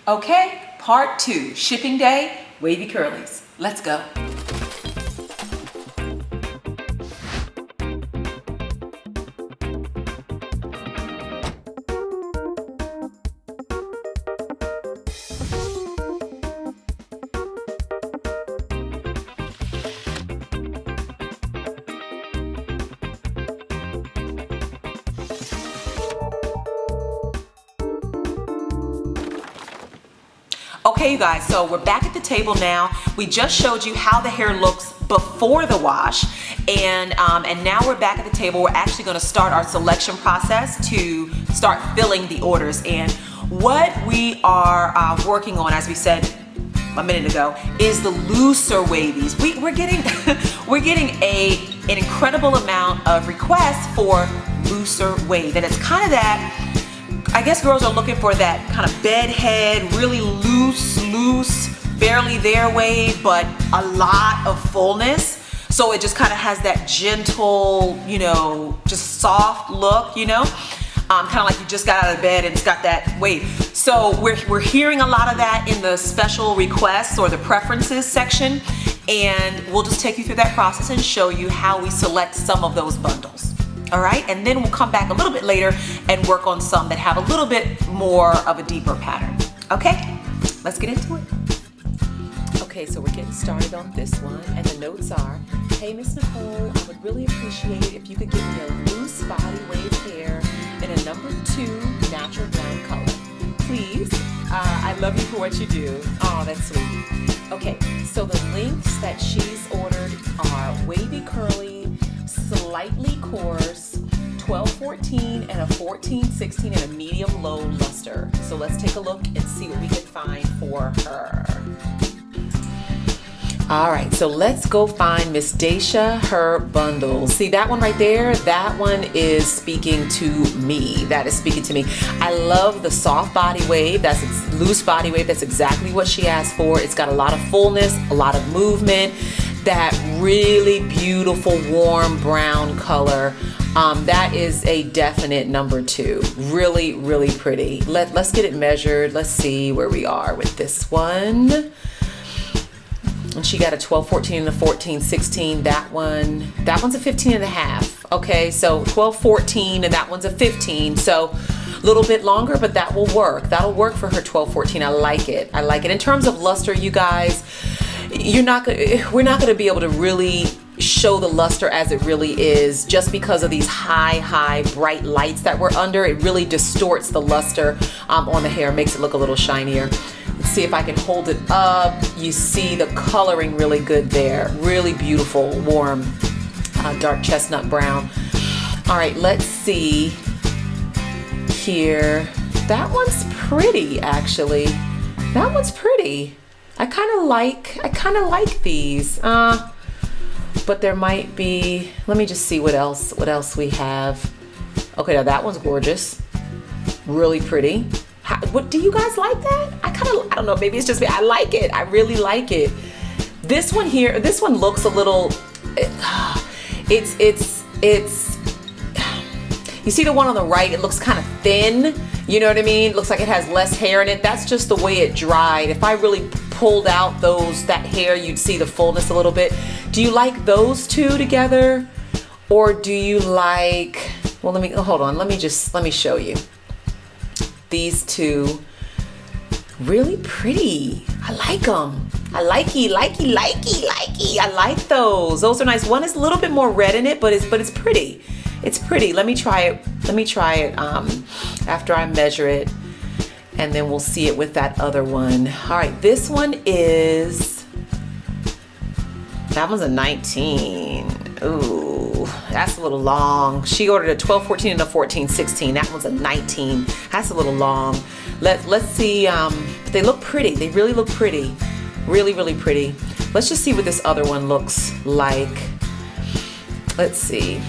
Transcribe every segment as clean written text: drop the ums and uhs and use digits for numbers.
Okay, part 2, shipping day, wavy curlies. Let's go. Okay, you guys, so we're back at the table now. We just showed you how the hair looks before the wash, and now we're back at the table. We're actually going to start our selection process to start filling the orders. And what we are working on, as we said a minute ago, is the looser wavies. We're getting we're getting an incredible amount of requests for looser wave, and it's kind of that. I guess girls are looking for that kind of bedhead, really loose, barely there wave, but a lot of fullness. So it just kind of has that gentle, just soft look, kind of like you just got out of bed and it's got that wave. So we're hearing a lot of that in the special requests or the preferences section, and we'll just take you through that process and show you how we select some of those bundles. All right, and then we'll come back a little bit later and work on some that have a little bit more of a deeper pattern. Okay, let's get into it. Okay, so we're getting started on this one, and the notes are, hey, Miss Nicole, I would really appreciate it if you could give me a loose body wave hair in a number 2 natural brown color. Please, I love you for what you do. Oh, that's sweet. Okay, so the lengths that she's ordered are wavy curly, slightly coarse, 12-14 and a 14-16 and a medium low luster. So let's take a look and see what we can find for her. All right, so let's go find Miss Dacia, her bundles. See that one right there? That one is speaking to me. That is speaking to me. I love the soft body wave. That's loose body wave. That's exactly what she asked for. It's got a lot of fullness, a lot of movement, that really beautiful warm brown color. That is a definite number 2. Really, really pretty. Let's get it measured. Let's see where we are with this one. And she got a 12-14 and a 14-16. That one's a 15 and a half. Okay, so 12-14 and that one's a 15. So a little bit longer, but that will work. That'll work for her 12-14. I like it. I like it. In terms of luster, you guys, we're not going to be able to really show the luster as it really is just because of these high bright lights that we're under. It really distorts the luster on the hair, makes it look a little shinier. Let's see if I can hold it up. You see the coloring really good there. Really beautiful, warm, dark chestnut brown. All right, let's see here. That one's pretty, actually. That one's pretty. I kind of like these. But there might be, let me just see what else we have. Okay, now that one's gorgeous. Really pretty. What do you guys like that? I don't know, maybe it's just me. I like it. I really like it. This one here, this one looks a little, it's you see the one on the right, it looks kind of thin. You know what I mean? It looks like it has less hair in it. That's just the way it dried. If I really pulled out that hair, you'd see the fullness a little bit. Do you like those two together? Or do you like, well, hold on. Let me show you. These two, really pretty. I like them. I likey. I like those. Those are nice. One is a little bit more red in it, but it's pretty. It's pretty. Let me try it after I measure it, and then we'll see it with that other one. All right, this one is, that one's a 19. Ooh, that's a little long. She ordered a 12-14 and a 14-16. That one's a 19. That's a little long. Let's see. They look pretty. They really look pretty. Really, really pretty. Let's just see what this other one looks like. Let's see.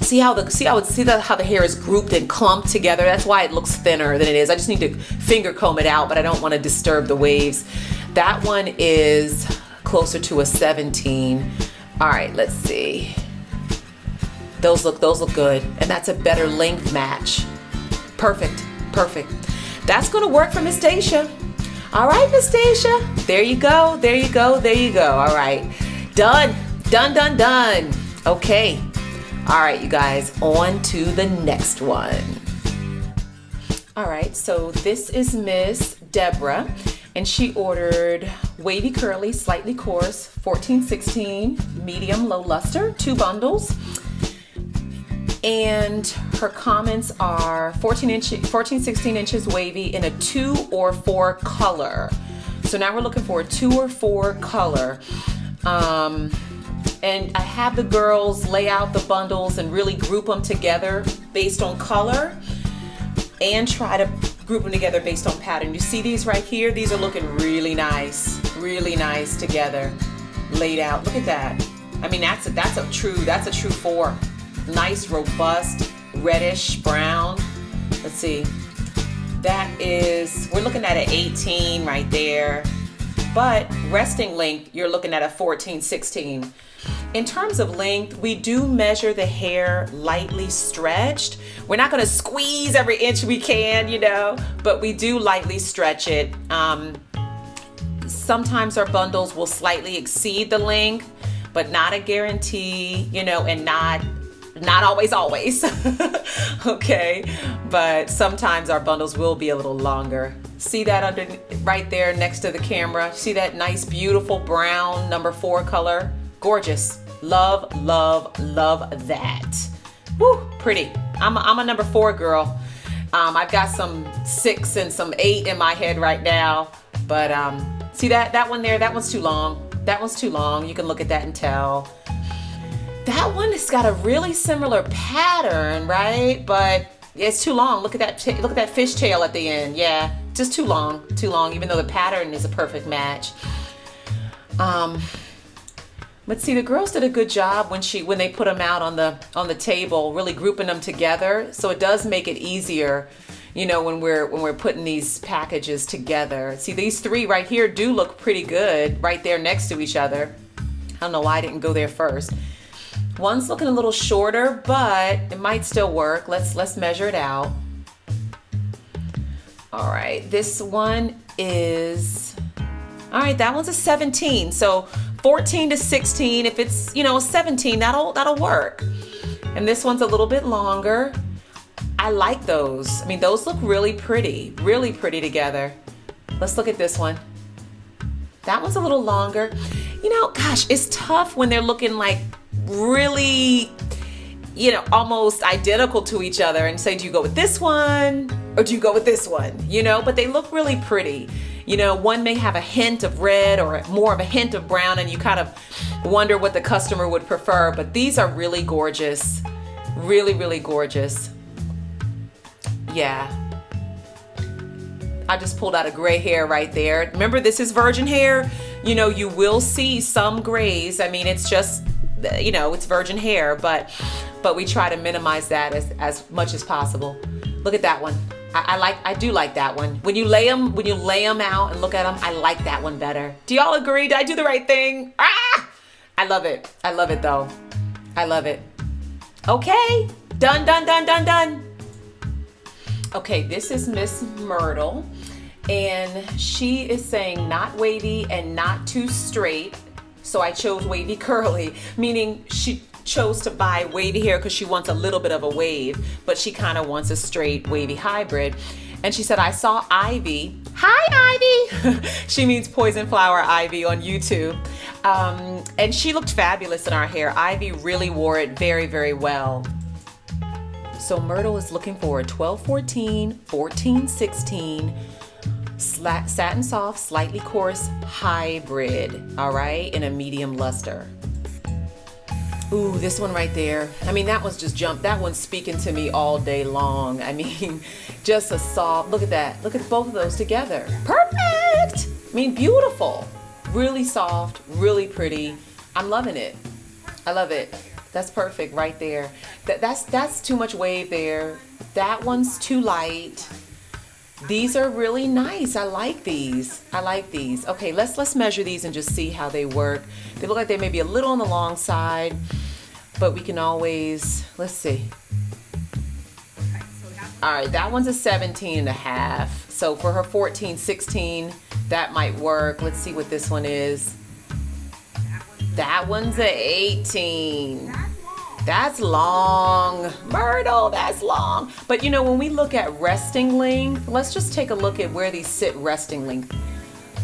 See how the hair is grouped and clumped together? That's why it looks thinner than it is. I just need to finger comb it out, but I don't want to disturb the waves. That one is closer to a 17. All right, let's see. Those look good, and that's a better length match. Perfect. That's gonna work for Miss Dacia. All right, Nastasia. There you go. There you go. There you go. All right. Done. Done, done, done. Okay. All right, you guys, on to the next one. All right, so this is Miss Deborah, and she ordered wavy curly, slightly coarse, 14-16, medium, low luster, 2 bundles. And her comments are 14-16 inches wavy in a 2 or 4 color. So now we're looking for a 2 or 4 color. And I have the girls lay out the bundles and really group them together based on color and try to group them together based on pattern. You see these right here? These are looking really nice together, laid out. Look at that. I mean, that's a true 4. Nice, robust, reddish brown. Let's see. That is, we're looking at an 18 right there. But resting length, you're looking at a 14-16. In terms of length, we do measure the hair lightly stretched. We're not going to squeeze every inch we can, you know, but we do lightly stretch it. Sometimes our bundles will slightly exceed the length, but not a guarantee, you know, and not always. Okay, but sometimes our bundles will be a little longer. See that under right there next to the camera? See that nice, beautiful brown number 4 color? Gorgeous. Love, love, love that. Woo, pretty. I'm a number 4 girl. I've got some 6 and some 8 in my head right now, but see that one there? That one's too long. That one's too long. You can look at that and tell. That one has got a really similar pattern, right? But it's too long. Look at that. Look at that fishtail at the end. Yeah, just too long. Too long. Even though the pattern is a perfect match. But see, the girls did a good job when they put them out on the table, really grouping them together. So it does make it easier, you know, when we're putting these packages together. See, these 3 right here do look pretty good right there next to each other. I don't know why I didn't go there first. One's looking a little shorter, but it might still work. Let's measure it out. All right, this one is, all right, that one's a 17. So 14-16, if it's, you know, 17, that'll work. And this one's a little bit longer. I like those. I mean, those look really pretty together. Let's look at this one. That one's a little longer. You know, gosh, it's tough when they're looking like really, you know, almost identical to each other and say, do you go with this one or do you go with this one? You know, but they look really pretty. You know, one may have a hint of red or more of a hint of brown, and you kind of wonder what the customer would prefer, but these are really gorgeous. Really, really gorgeous. Yeah. I just pulled out a gray hair right there. Remember, this is virgin hair. You know, you will see some grays. I mean, it's just, you know, it's virgin hair, but we try to minimize that as much as possible. Look at that one. I do like that one. When you lay them out and look at them, I like that one better. Do y'all agree? Did I do the right thing? Ah! I love it. I love it though. I love it. Okay. Done, done, done, done, done. Okay, this is Miss Myrtle, and she is saying not wavy and not too straight. So I chose wavy curly, meaning she chose to buy wavy hair because she wants a little bit of a wave, but she kind of wants a straight wavy hybrid. And she said, I saw Ivy. Hi, Ivy. She means poison flower Ivy on YouTube. And she looked fabulous in our hair. Ivy really wore it very, very well. So Myrtle is looking for a 12-14, 14-16, satin soft, slightly coarse hybrid, all right, in a medium luster. Ooh, this one right there. I mean, that one's just jumped. That one's speaking to me all day long. I mean, just a soft, look at that. Look at both of those together. Perfect. I mean, beautiful. Really soft, really pretty. I'm loving it. I love it. That's perfect right there. That's too much wave there. That one's too light. These are really nice. I like these. I like these. Okay, let's measure these and just see how they work. They look like they may be a little on the long side, but we can always, let's see. All right, that one's a 17 and a half. So for her 14, 16, that might work. Let's see what this one is. That one's a 18. That's long. Myrtle, that's long. But you know, when we look at resting length, let's just take a look at where these sit resting length.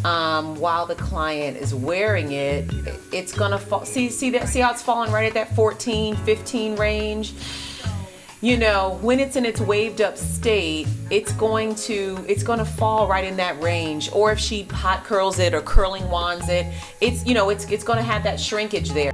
While the client is wearing it, it's gonna fall. See how it's falling right at that 14, 15 range? You know, when it's in its waved up state, it's gonna fall right in that range. Or if she hot curls it or curling wands it, it's gonna have that shrinkage there.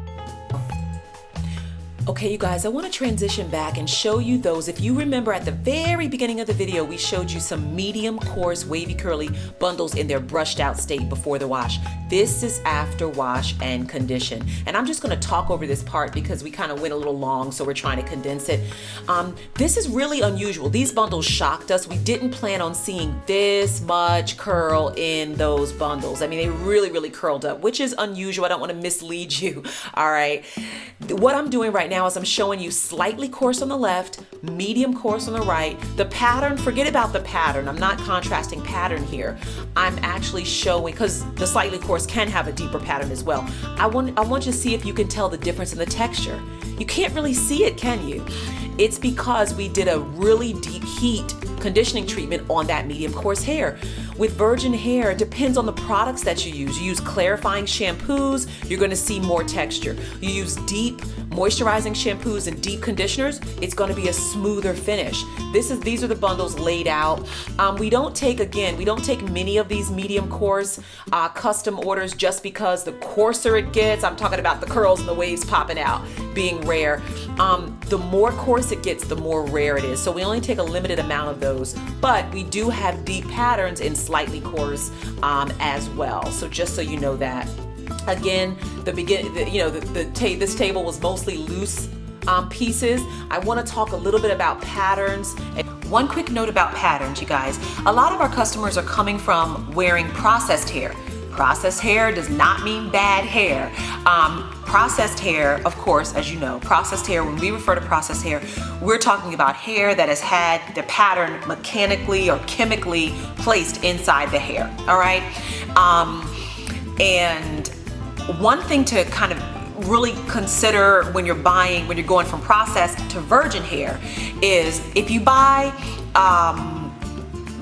Okay, you guys, I want to transition back and show you those. If you remember at the very beginning of the video, we showed you some medium coarse wavy curly bundles in their brushed out state before the wash. This is after wash and condition. And I'm just going to talk over this part because we kind of went a little long, so we're trying to condense it. This is really unusual. These bundles shocked us. We didn't plan on seeing this much curl in those bundles. I mean, they really, really curled up, which is unusual. I don't want to mislead you. All right. What I'm doing right now is I'm showing you slightly coarse on the left, medium coarse on the right. The pattern, forget about the pattern. I'm not contrasting pattern here. I'm actually showing, because the slightly coarse can have a deeper pattern as well. I want you to see if you can tell the difference in the texture. You can't really see it, can you? It's because we did a really deep heat conditioning treatment on that medium coarse hair. With virgin hair, it depends on the products that you use. You use clarifying shampoos, you're going to see more texture. You use deep moisturizing shampoos and deep conditioners, it's going to be a smoother finish. These are the bundles laid out. We don't take many of these medium coarse custom orders just because the coarser it gets. I'm talking about the curls and the waves popping out being rare. The more coarse it gets, the more rare it is. So we only take a limited amount of those, but we do have deep patterns in slightly coarse as well. So just so you know that. Again, this table was mostly loose pieces. I want to talk a little bit about patterns. One quick note about patterns, you guys. A lot of our customers are coming from wearing processed hair. Processed hair does not mean bad hair. Processed hair, of course, as you know, processed hair, when we refer to processed hair, we're talking about hair that has had the pattern mechanically or chemically placed inside the hair, all right? And one thing to kind of really consider when you're going from processed to virgin hair is if you buy,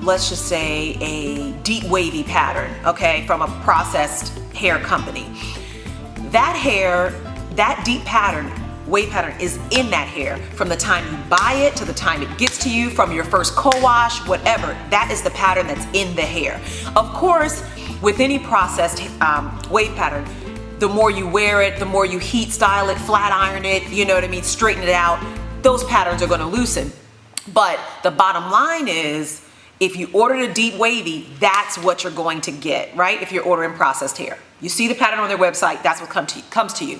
let's just say a deep wavy pattern, okay, from a processed hair company. That hair, that deep pattern, wave pattern is in that hair from the time you buy it to the time it gets to you, from your first co-wash, whatever. That is the pattern that's in the hair. Of course, with any processed wave pattern, the more you wear it, the more you heat style it, flat iron it, you know what I mean, straighten it out, those patterns are going to loosen. But the bottom line is, if you ordered a deep wavy, that's what you're going to get, right? If you're ordering processed hair. You see the pattern on their website, that's what comes to you.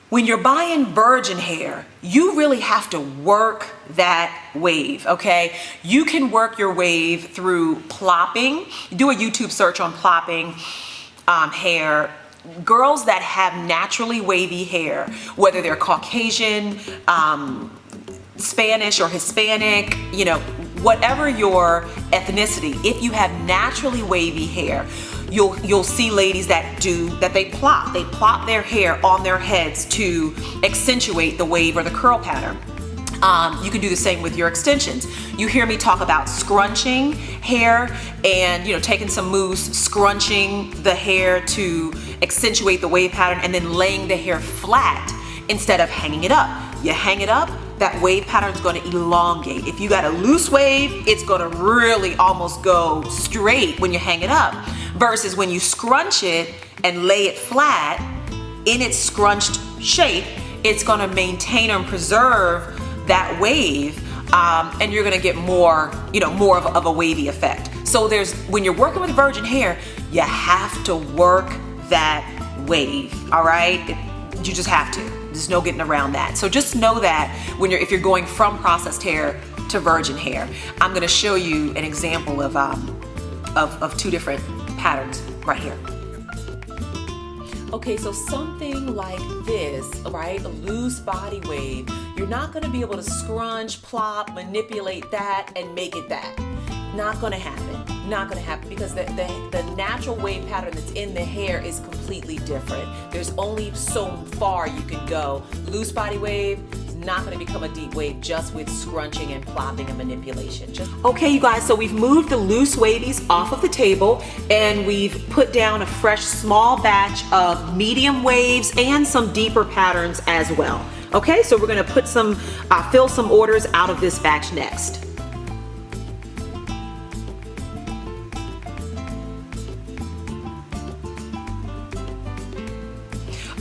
When you're buying virgin hair, you really have to work that wave, okay? You can work your wave through plopping. Do a YouTube search on plopping hair. Girls that have naturally wavy hair, whether they're Caucasian, Spanish or Hispanic, you know, whatever your ethnicity, if you have naturally wavy hair, you'll see ladies that they plop their hair on their heads to accentuate the wave or the curl pattern. You can do the same with your extensions. You hear me talk about scrunching hair and, you know, taking some mousse, scrunching the hair to accentuate the wave pattern, and then laying the hair flat instead of hanging it up. You hang it up, that wave pattern is going to elongate. If you got a loose wave, it's going to really almost go straight when you hang it up, versus when you scrunch it and lay it flat in its scrunched shape, it's going to maintain and preserve that wave, and you're going to get more, you know, more of a wavy effect. So when you're working with virgin hair, you have to work that wave, all right? You just have to. There's no getting around that. So just know that if you're going from processed hair to virgin hair. I'm going to show you an example of two different patterns right here. Okay, so something like this, right? A loose body wave, you're not going to be able to scrunch, plop, manipulate that and make it that. Not going to happen. not going to happen because the natural wave pattern that's in the hair is completely different. There's only so far you can go. Loose body wave is not going to become a deep wave just with scrunching and plopping and manipulation. Okay, you guys, so we've moved the loose wavies off of the table and we've put down a fresh small batch of medium waves and some deeper patterns as well. Okay, so we're going to put some, fill some orders out of this batch next.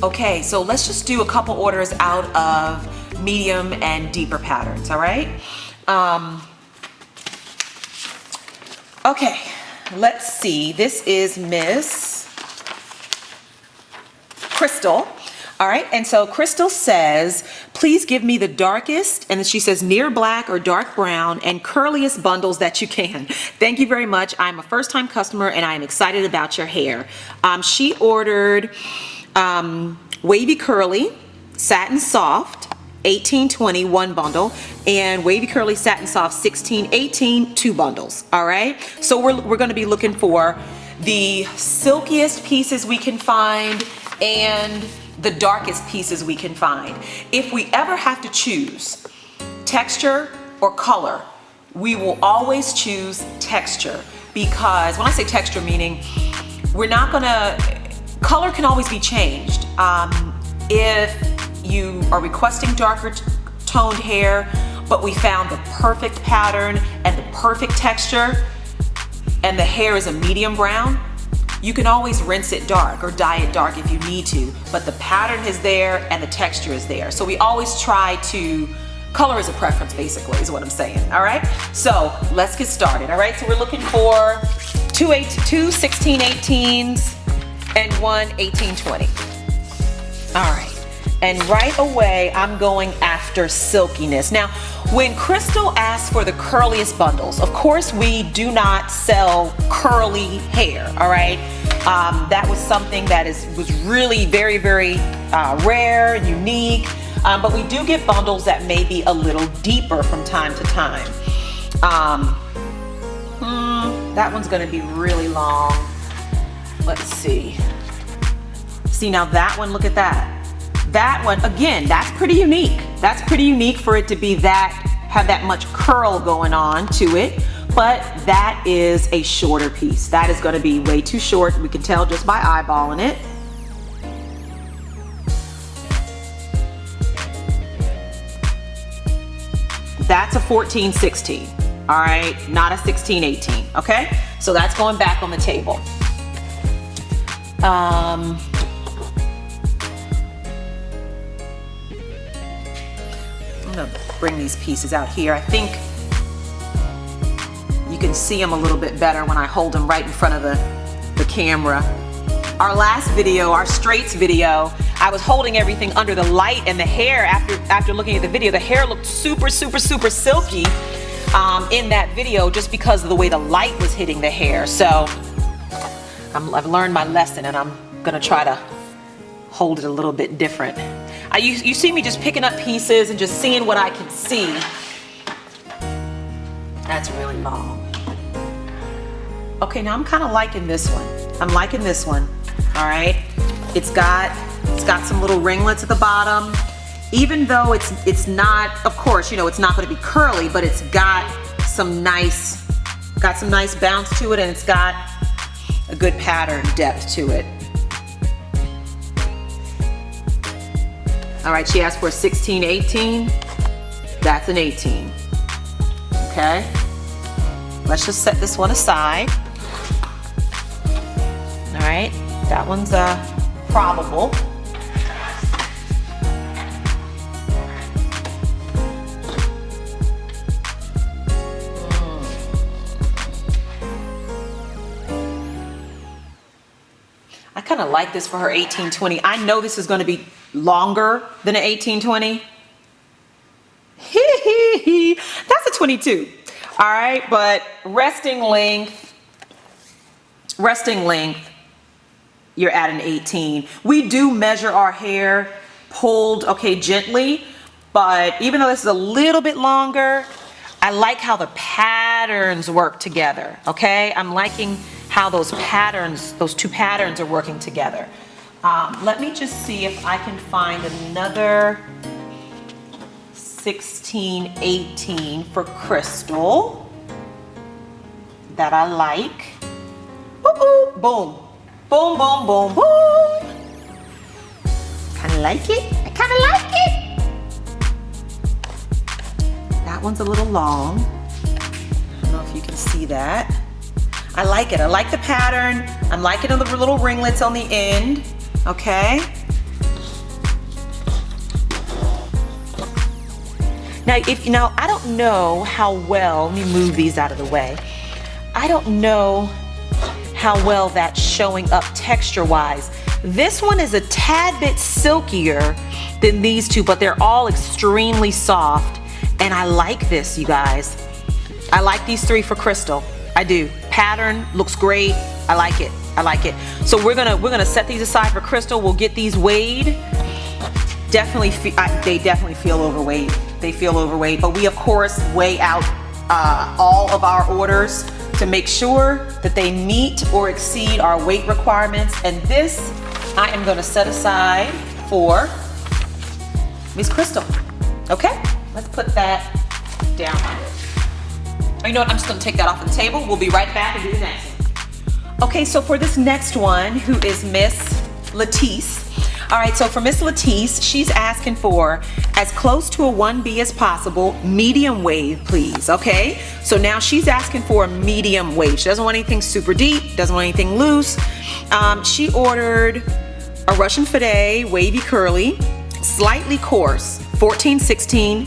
Okay, so let's just do a couple orders out of medium and deeper patterns, all right? Okay, let's see. This is Miss Crystal. All right, and so Crystal says, please give me the darkest, and then she says near black or dark brown and curliest bundles that you can. Thank you very much. I'm a first-time customer and I am excited about your hair. She ordered wavy curly, satin soft, 1820 one bundle, and wavy curly satin soft 1618 two bundles. All right, so we're going to be looking for the silkiest pieces we can find and the darkest pieces we can find. If we ever have to choose texture or color, we will always choose texture, because when I say texture, meaning we're not gonna, color can always be changed. If you are requesting darker toned hair, but we found the perfect pattern and the perfect texture, and the hair is a medium brown, you can always rinse it dark or dye it dark if you need to, but the pattern is there and the texture is there. So we always try to, color is a preference basically is what I'm saying, all right? So let's get started, all right? So we're looking for two 1618s and one 1820. All right, and right away I'm going after silkiness. Now, when Crystal asked for the curliest bundles, of course we do not sell curly hair, all right? That was something that was really very, very rare, unique, but we do get bundles that may be a little deeper from time to time. That one's gonna be really long. Let's see. See, now that one, look at that. That one, again, that's pretty unique. That's pretty unique for it to be that, have that much curl going on to it, but that is a shorter piece. That is gonna be way too short. We can tell just by eyeballing it. That's a 14-16, all right? Not a 16-18, okay? So that's going back on the table. I'm gonna bring these pieces out here. I think you can see them a little bit better when I hold them right in front of the camera. Our last video, our straights video, I was holding everything under the light, and the hair, after looking at the video, the hair looked super, super, super silky in that video just because of the way the light was hitting the hair. So I've learned my lesson and I'm gonna try to hold it a little bit different. You see me just picking up pieces and just seeing what I can see. That's really long. Okay, now I'm kind of liking this one. I'm liking this one, all right? It's got some little ringlets at the bottom. Even though it's not, of course, you know, it's not gonna be curly, but it's got some nice bounce to it, and it's got a good pattern depth to it. All right, she asked for a 16-18. That's an 18. Okay. Let's just set this one aside. All right, that one's probable. I kind of like this for her 18-20. I know this is going to be longer than an 18-20. That's a 22. All right, but resting length, you're at an 18. We do measure our hair pulled, okay, gently, but even though this is a little bit longer, I like how the patterns work together, okay? I'm liking how those patterns, those two patterns are working together. Let me just see if I can find another 16, 18 for crystal that I like. Boom, boom, boom, boom, boom, boom. Kind of like it. I kind of like it. That one's a little long. I don't know if you can see that. I like it. I like the pattern. I'm liking the little ringlets on the end. Okay. Now, I don't know how well, let me move these out of the way. I don't know how well that's showing up texture-wise. This one is a tad bit silkier than these two, but they're all extremely soft. And I like this, you guys. I like these three for crystal. I do. Pattern looks great. I like it. I like it. So we're gonna set these aside for crystal. We'll get these weighed. Definitely, they definitely feel overweight. They feel overweight, but we of course weigh out all of our orders to make sure that they meet or exceed our weight requirements. And this I am gonna set aside for Miss Crystal. Okay, let's put that down. Oh, you know what, I'm just gonna take that off the table. We'll be right back and do the next one. Okay, so for this next one, who is Miss Latisse. All right, so for Miss Latisse, she's asking for as close to a 1B as possible, medium wave, please, okay? So now she's asking for a medium wave. She doesn't want anything super deep, doesn't want anything loose. She ordered a Russian Fade, wavy curly, slightly coarse, 14-16,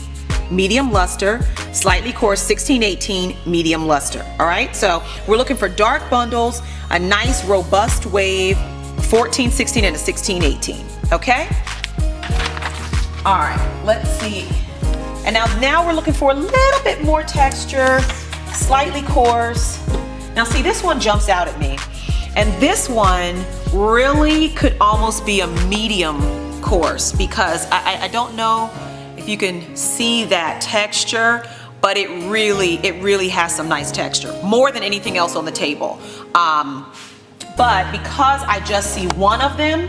medium luster, slightly coarse, 16-18, medium luster, all right? So we're looking for dark bundles, a nice robust wave, 14-16 and a 16-18, okay? All right, let's see. And now we're looking for a little bit more texture, slightly coarse. Now see, this one jumps out at me. And this one really could almost be a medium coarse because I don't know if you can see that texture, but it really has some nice texture, more than anything else on the table. But because I just see one of them,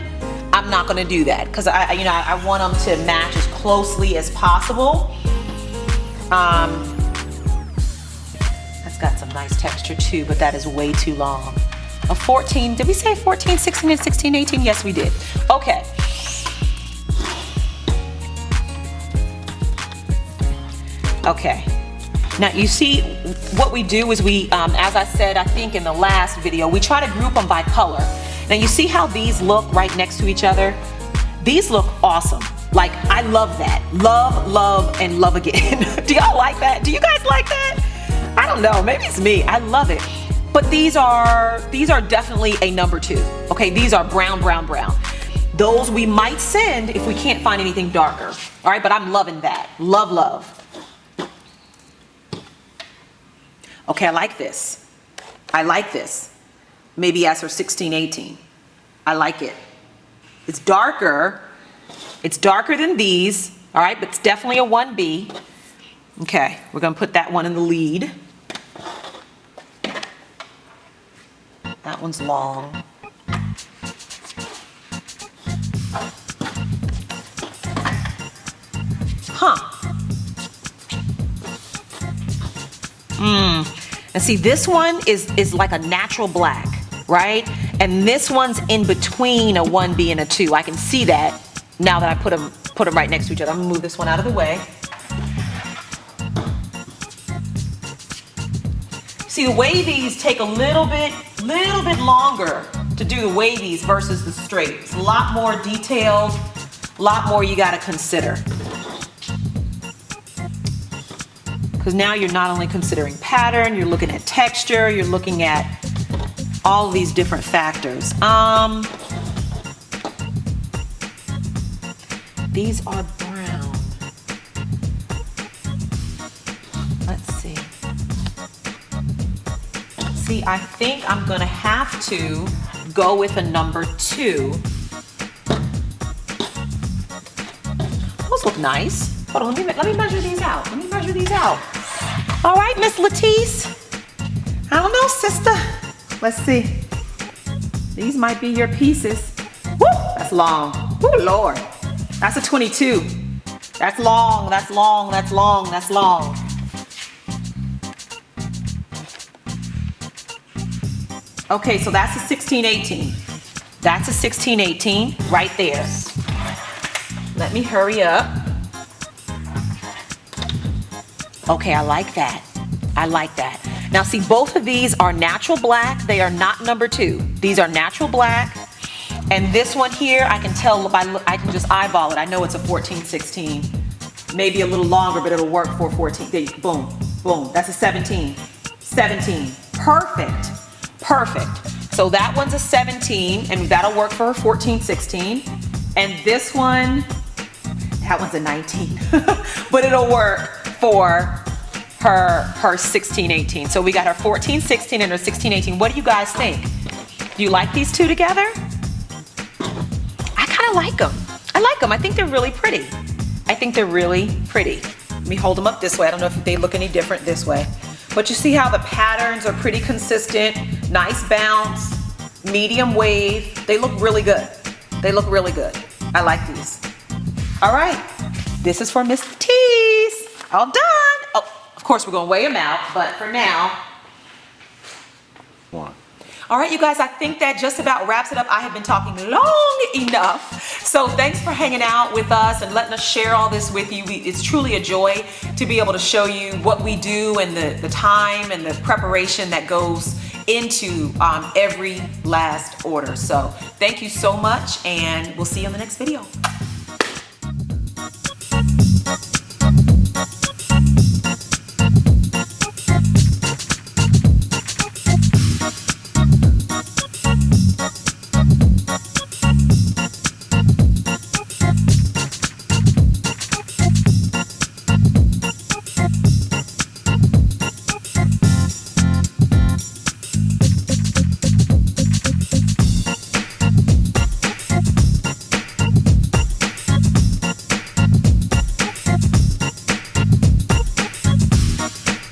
I'm not gonna do that because I want them to match as closely as possible. That's got some nice texture too, but that is way too long. A 14, did we say 14, 16, and 16, 18? Yes, we did. Okay. Okay. Now you see what we do is we, as I said, I think in the last video, we try to group them by color. Now you see how these look right next to each other? These look awesome. Like, I love that. Love, love, and love again. Do y'all like that? Do you guys like that? I don't know, maybe it's me. I love it. But these are definitely a number 2. Okay, these are brown, brown, brown. Those we might send if we can't find anything darker. All right, but I'm loving that. Love, love. Okay, I like this. I like this. Maybe ask for 16, 18. I like it. It's darker. It's darker than these, all right, but it's definitely a 1B. Okay, we're gonna put that one in the lead. That one's long. Huh. And see, this one is like a natural black, right? And this one's in between a 1B and a 2. I can see that now that I put them right next to each other. I'm gonna move this one out of the way. See, the wavies take a little bit longer to do the wavies versus the straight. It's a lot more detailed, a lot more you gotta consider. Because now you're not only considering pattern, you're looking at texture, you're looking at all of these different factors. These are brown. Let's see. See, I think I'm gonna have to go with a number 2. Those look nice. Hold on, let me measure these out. Let me measure these out. All right, Miss Latisse. I don't know, sister. Let's see. These might be your pieces. Woo, that's long. Woo, Lord. That's a 22. That's long, that's long, that's long, that's long. Okay, so that's a 1618. That's a 1618 right there. Let me hurry up. Okay, I like that. I like that. Now see, both of these are natural black. They are not number 2. These are natural black. And this one here, I can tell by, I can just eyeball it. I know it's a 1416. Maybe a little longer, but it'll work for 14. Boom, boom. That's a 17. 17. Perfect. Perfect. So that one's a 17, and that'll work for her 1416. And this one, that one's a 19. But it'll work for her 1618. So we got her 1416 and her 1618. What do you guys think? Do you like these two together? I kind of like them. I like them. I think they're really pretty. I think they're really pretty. Let me hold them up this way. I don't know if they look any different this way. But you see how the patterns are pretty consistent. Nice bounce, medium wave. They look really good. They look really good. I like these. All right, this is for Miss Latisse. All done. Oh, of course we're gonna weigh them out, but for now. One. All right, you guys, I think that just about wraps it up. I have been talking long enough. So thanks for hanging out with us and letting us share all this with you. It's truly a joy to be able to show you what we do and the time and the preparation that goes into every last order. So thank you so much, and we'll see you in the next video.